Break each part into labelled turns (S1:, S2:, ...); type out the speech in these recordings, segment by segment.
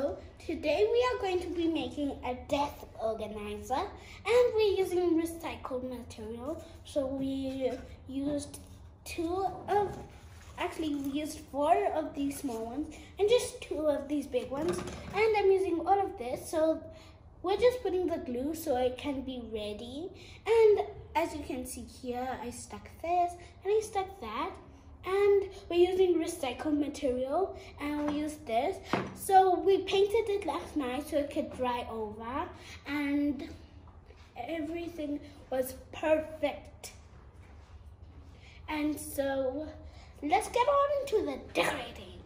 S1: So today we are going to be making a desk organizer, and we're using recycled material. So we used we used 4 of these small ones and just 2 of these big ones, and I'm using all of this. So we're just putting the glue so it can be ready. And as you can see here, I stuck this and I stuck that. And we're using recycled material, and we used this. So we painted it last night so it could dry over, and everything was perfect. And so let's get on into the decorating.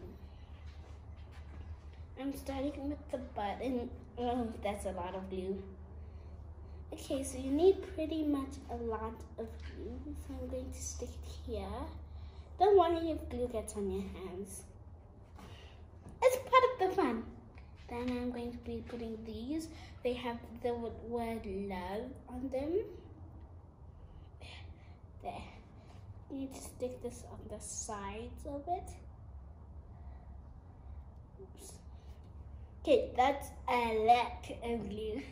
S1: I'm starting with the button. Oh, that's a lot of glue. Okay, so you need pretty much a lot of glue. So I'm going to stick it here. Don't worry if glue gets on your hands. It's part of the fun. Then I'm going to be putting these. They have the word love on them. There. You need to stick this on the sides of it. Oops. Okay, that's a lot of glue.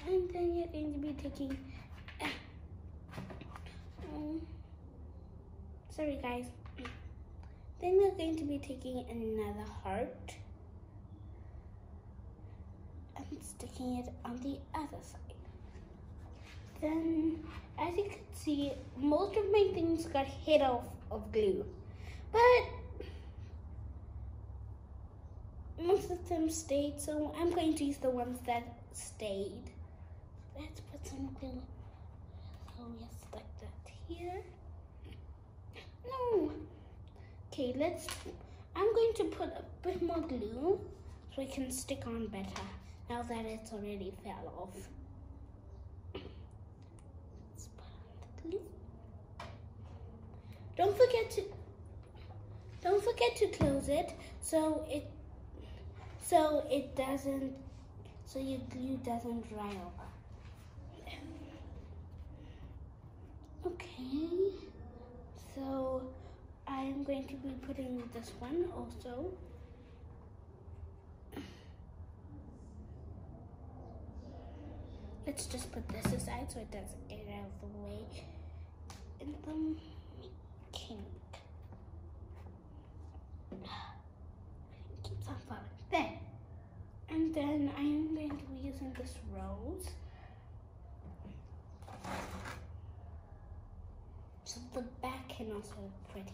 S1: And then you're going to be taking... sorry guys. Then we're going to be taking another heart and sticking it on the other side. Then, as you can see, most of my things got hit off of glue, but most of them stayed, so I'm going to use the ones that stayed. Let's put some glue. So we stick that here. No. Okay, I'm going to put a bit more glue so it can stick on better now that it's already fell off. Let's put on the glue. Don't forget to close it so your glue doesn't dry over. Okay. So I'm going to be putting this one also. Let's just put this aside so it doesn't get out of the way. And then pink. It keeps on falling. There. And then I am going to be using this rose. So the back can also look pretty.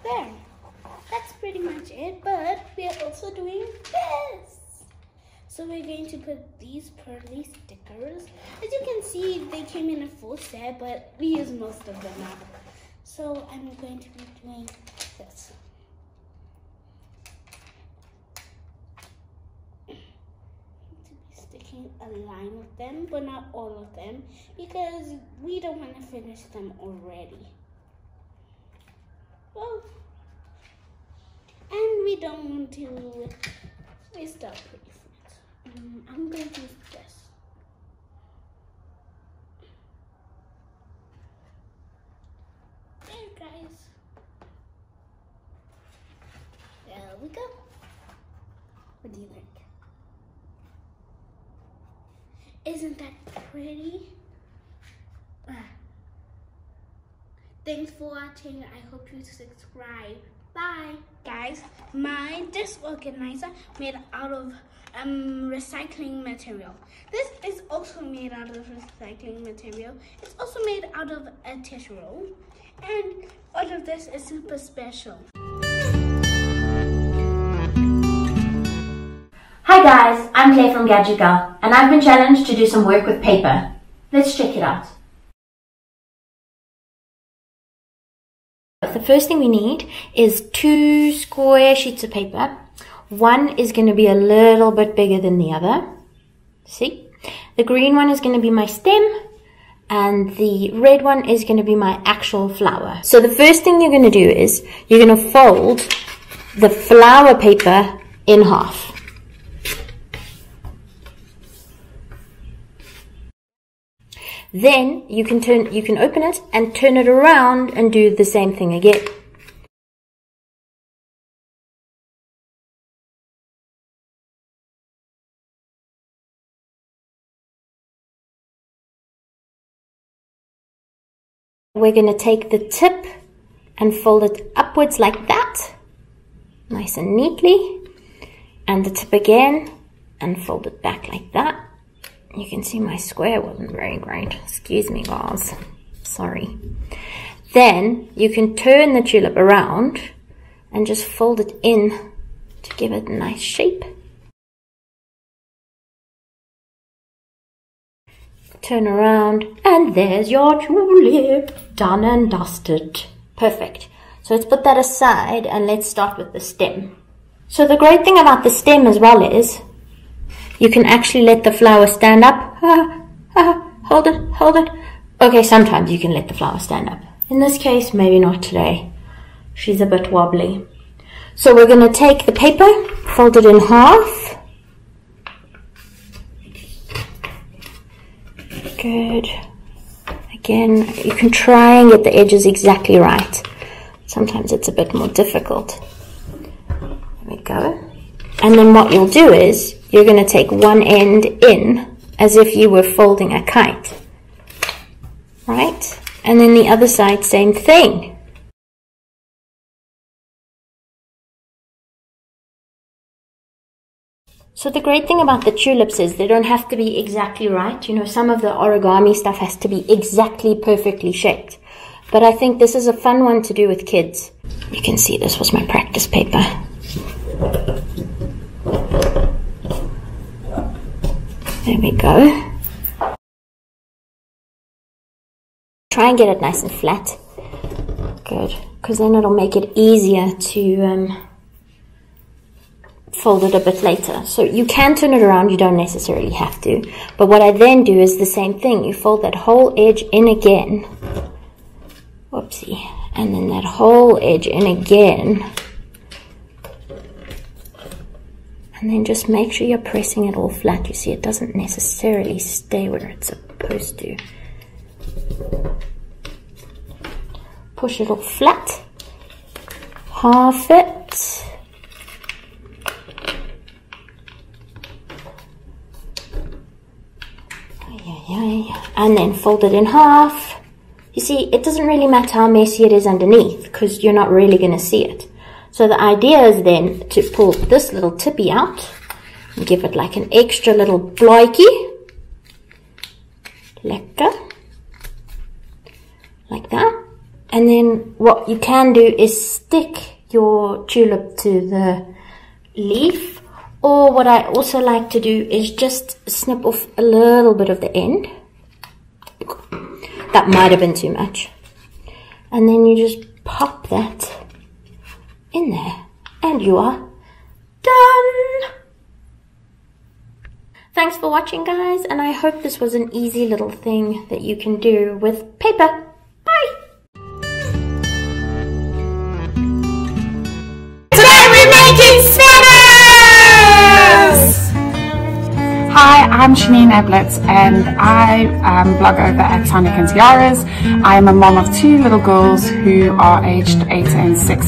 S1: There. That's pretty much it, but we are also doing this. So we're going to put these pearly stickers. As you can see, they came in a full set, but we used most of them up. So I'm going to be doing this. A line with them, but not all of them, because we don't want to finish them already. Well, and we don't want to waste our placement. I'm going to use this. There, guys. There we go. What do you think? Isn't that pretty? Thanks for watching. I hope you subscribe. Bye. Guys, my desk organizer made out of recycling material. This is also made out of recycling material. It's also made out of a tissue roll. And all of this is super special.
S2: Hi guys, I'm Claire from Gadget Girl, and I've been challenged to do some work with paper. Let's check it out. The first thing we need is 2 square sheets of paper. One is going to be a little bit bigger than the other. See? The green one is going to be my stem, and the red one is going to be my actual flower. So the first thing you're going to do is you're going to fold the flower paper in half. Then you can open it and turn it around and do the same thing again. We're going to take the tip and fold it upwards like that, nice and neatly, and the tip again and fold it back like that. You can see my square wasn't very great. Excuse me, guys. Sorry. Then you can turn the tulip around and just fold it in to give it a nice shape. Turn around and there's your tulip, done and dusted. Perfect. So let's put that aside and let's start with the stem. So the great thing about the stem as well is you can actually let the flower stand up. Hold it, hold it. Okay, sometimes you can let the flower stand up. In this case, maybe not today. She's a bit wobbly. So we're going to take the paper, fold it in half. Good. Again, you can try and get the edges exactly right. Sometimes it's a bit more difficult. There we go. And then what you'll do is you're going to take one end in as if you were folding a kite. Right? And then the other side, same thing. So the great thing about the tulips is they don't have to be exactly right. You know, some of the origami stuff has to be exactly perfectly shaped. But I think this is a fun one to do with kids. You can see this was my practice paper. There we go. Try and get it nice and flat. Good, because then it'll make it easier to fold it a bit later. So you can turn it around, you don't necessarily have to. But what I then do is the same thing. You fold that whole edge in again. Whoopsie. And then that whole edge in again. And then just make sure you're pressing it all flat. You see, it doesn't necessarily stay where it's supposed to. Push it all flat. Half it. And then fold it in half. You see, it doesn't really matter how messy it is underneath because you're not really going to see it. So the idea is then to pull this little tippy out and give it like an extra little blaadjie. Lekker. Like that. And then what you can do is stick your tulip to the leaf. Or what I also like to do is just snip off a little bit of the end. That might have been too much. And then you just pop that in there. And you are done. Thanks for watching, guys. And I hope this was an easy little thing that you can do with paper. Bye.
S3: Today we're making sweaters! Hi, I'm Chanene Ablett and I blog over at Tonic and Tiaras. I am a mom of 2 little girls who are aged 8 and 6.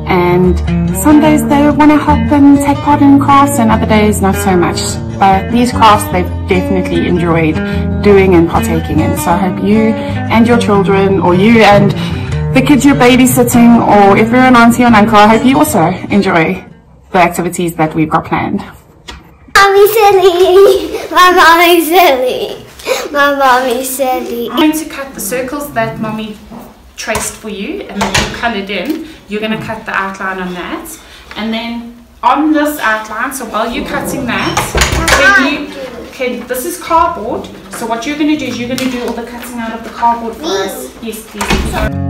S3: And some days they want to help them take part in crafts and other days not so much. But these crafts they've definitely enjoyed doing and partaking in. So I hope you and your children, or you and the kids you're babysitting, or if you're an auntie or an uncle, I hope you also enjoy the activities that we've got planned.
S1: Mommy's silly. My mommy's silly. My mommy's silly.
S3: I'm going to cut the circles that Mommy traced for you and that you coloured in. You're going to cut the outline on that. And then on this outline, so while you're cutting that, this is cardboard. So what you're going to do is you're going to do all the cutting out of the cardboard for us. Yes, please.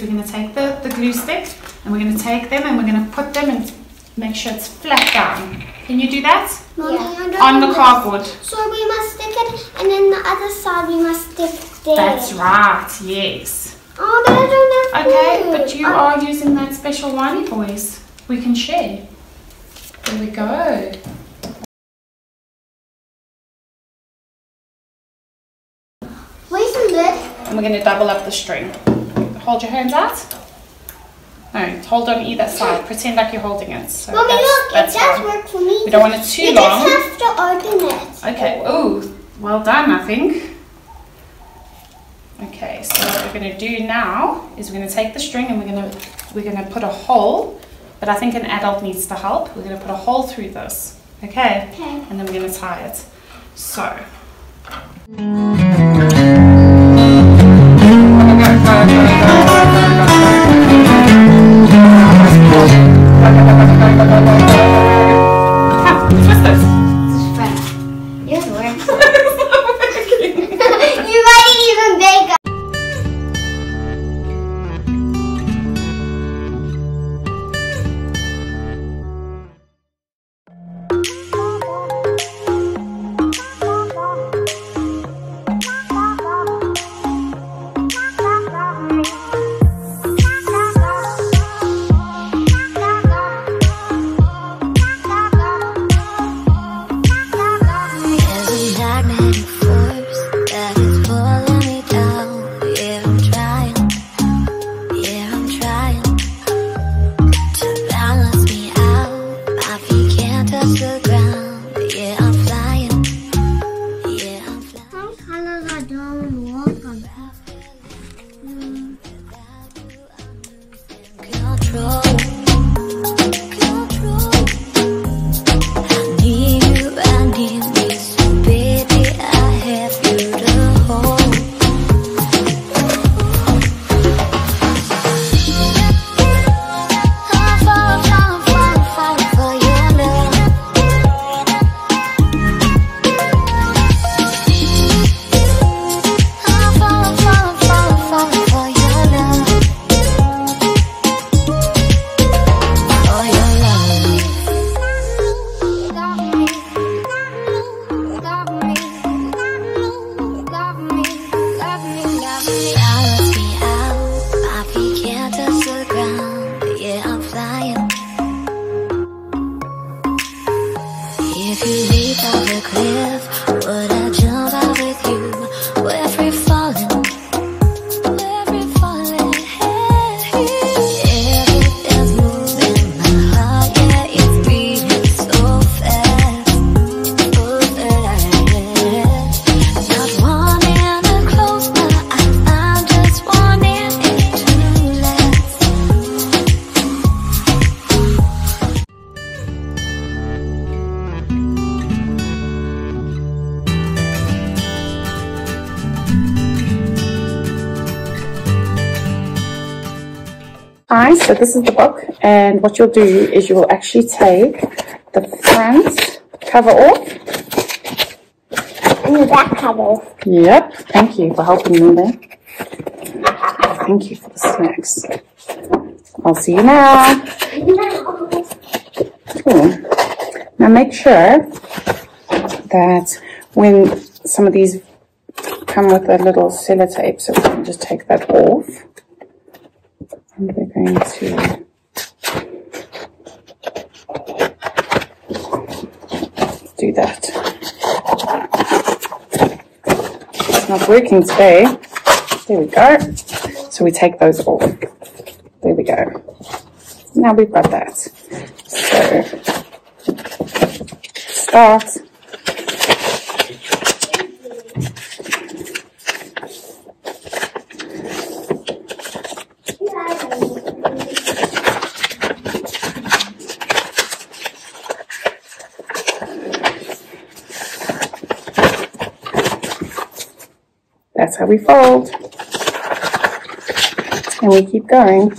S3: We're going to take the glue stick and we're going to take them and we're going to put them and make sure it's flat down. Can you do that?
S1: Yeah.
S3: On the cardboard.
S1: So we must stick it and then the other side we must stick there.
S3: That's right, yes.
S1: Oh, but I don't have
S3: Okay,
S1: glue.
S3: but you are using that special whiny voice. We can share. There we go.
S1: Where's the lid?
S3: And we're going to double up the string. Hold your hands out. No, hold on either side. Pretend like you're holding it. So
S1: Mommy, look, it does work for me.
S3: We don't want it too long.
S1: You just have to open it.
S3: Okay. Oh, well done, I think. Okay, so what we're going to do now is we're going to take the string and we're going to put a hole, but I think an adult needs to help. We're going to put a hole through this. Okay?
S1: Okay.
S3: And then we're going to tie it. So. Twist this.
S1: Yes, it works. You might even bake.
S3: Hi, so this is the book, and what you'll do is you will actually take the front cover off.
S1: And the back cover off.
S3: Yep, thank you for helping me there. Thank you for the snacks. I'll see you now. Cool. Now make sure that when some of these come with a little sellotape, so we can just take that off. And we're going to do that. It's not working today. There we go. So we take those off. There we go. Now we've got that. So start. That's how we fold, and we keep going.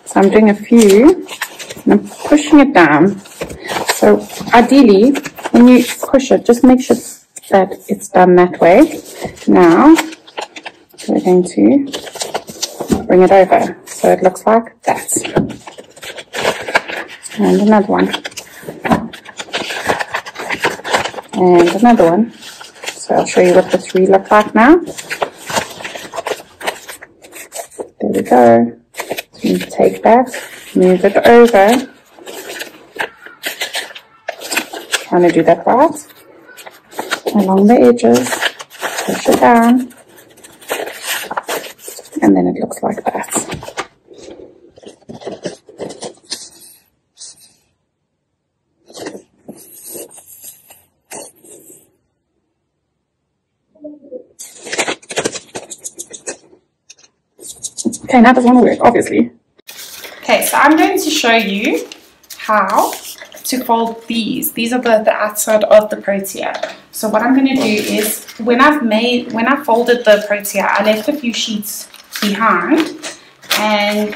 S3: So I'm doing a few, and I'm pushing it down. So ideally, when you push it, just make sure that it's done that way. Now, we're going to bring it over so it looks like that. And another one. And another one. So I'll show you what the three look like now. There we go. So you take that, move it over, trying to do that right. Along the edges, push it down, and then it looks like that. Okay, now this one will work, obviously. Okay, so I'm going to show you how to fold these. These are the outside of the protea. So what I'm going to do is, when I folded the protea, I left a few sheets behind, and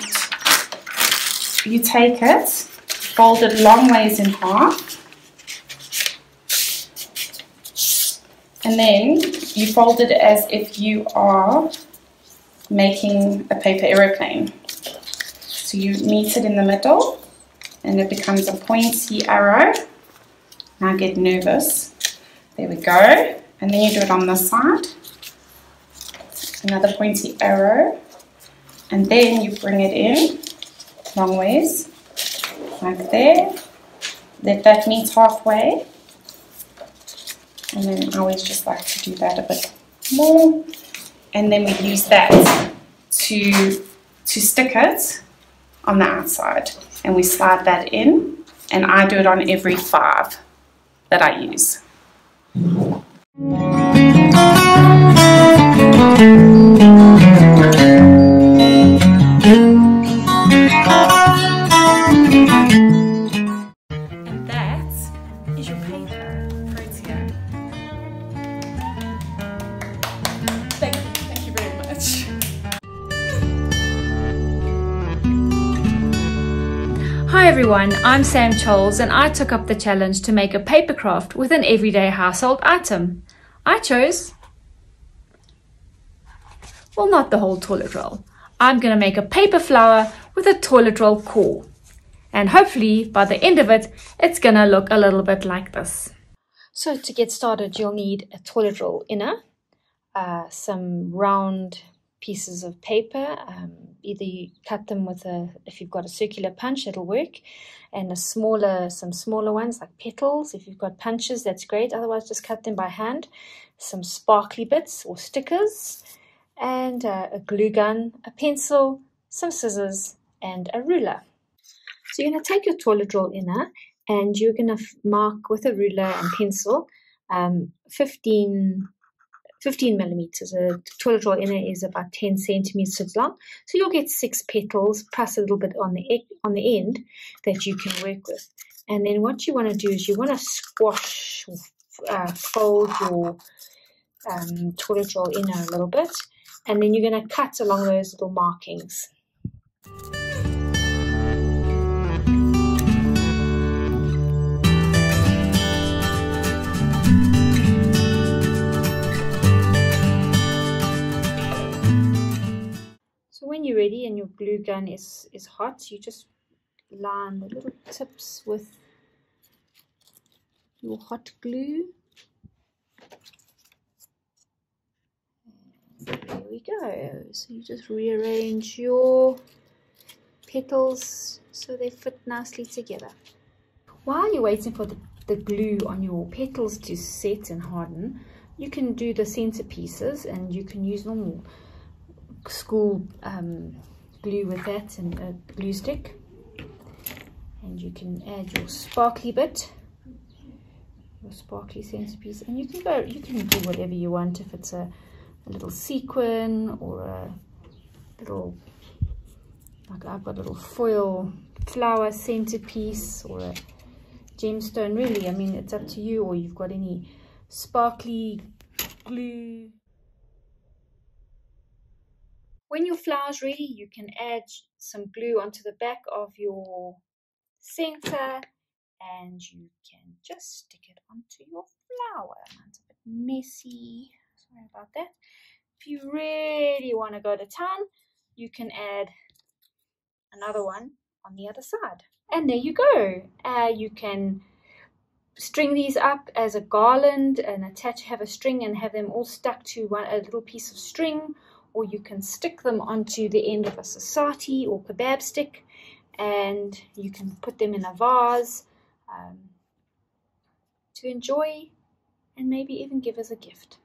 S3: you take it, fold it long ways in half, and then you fold it as if you are making a paper aeroplane. So you meet it in the middle and it becomes a pointy arrow. Now get nervous. There we go. And then you do it on this side. Another pointy arrow. And then you bring it in long ways, like there. Let that meet halfway. And then I always just like to do that a bit more. And then we use that to stick it on the outside. And we slide that in. And I do it on every 5 that I use. And that is your paper protea. Thank you very much.
S4: Hi everyone, I'm Sam Choles and I took up the challenge to make a paper craft with an everyday household item. I chose, well, not the whole toilet roll. I'm going to make a paper flower with a toilet roll core. And hopefully by the end of it, it's going to look a little bit like this. So to get started, you'll need a toilet roll inner, some round pieces of paper, either you cut them with if you've got a circular punch, it'll work, and some smaller ones like petals. If you've got punches, that's great, otherwise just cut them by hand. Some sparkly bits or stickers, and a glue gun, a pencil, some scissors, and a ruler. So you're going to take your toilet roll inner and you're going to mark with a ruler and pencil 15 millimeters. A toilet roll inner is about 10 centimeters long, so you'll get 6 petals plus a little bit on the end that you can work with. And then what you want to do is you want to squash, fold your toilet roll inner a little bit, and then you're going to cut along those little markings. So when you're ready and your glue gun is hot, you just line the little tips with your hot glue. And there we go. So you just rearrange your petals so they fit nicely together. While you're waiting for the glue on your petals to set and harden, you can do the centerpieces, and you can use normal school glue with that and a glue stick, and you can add your sparkly bit, your sparkly centerpiece, and you can do whatever you want. If it's a little sequin or a little, like I've got a little foil flower centerpiece or a gemstone, really, I mean, it's up to you, or you've got any sparkly glue. When your flower's ready, you can add some glue onto the back of your center, and you can just stick it onto your flower. It's a bit messy, sorry about that. If you really want to go to town, you can add another one on the other side. And there you go. You can string these up as a garland and have a string and have them all stuck to a little piece of string, or you can stick them onto the end of a sasati or kebab stick, and you can put them in a vase. to enjoy and maybe even give as a gift.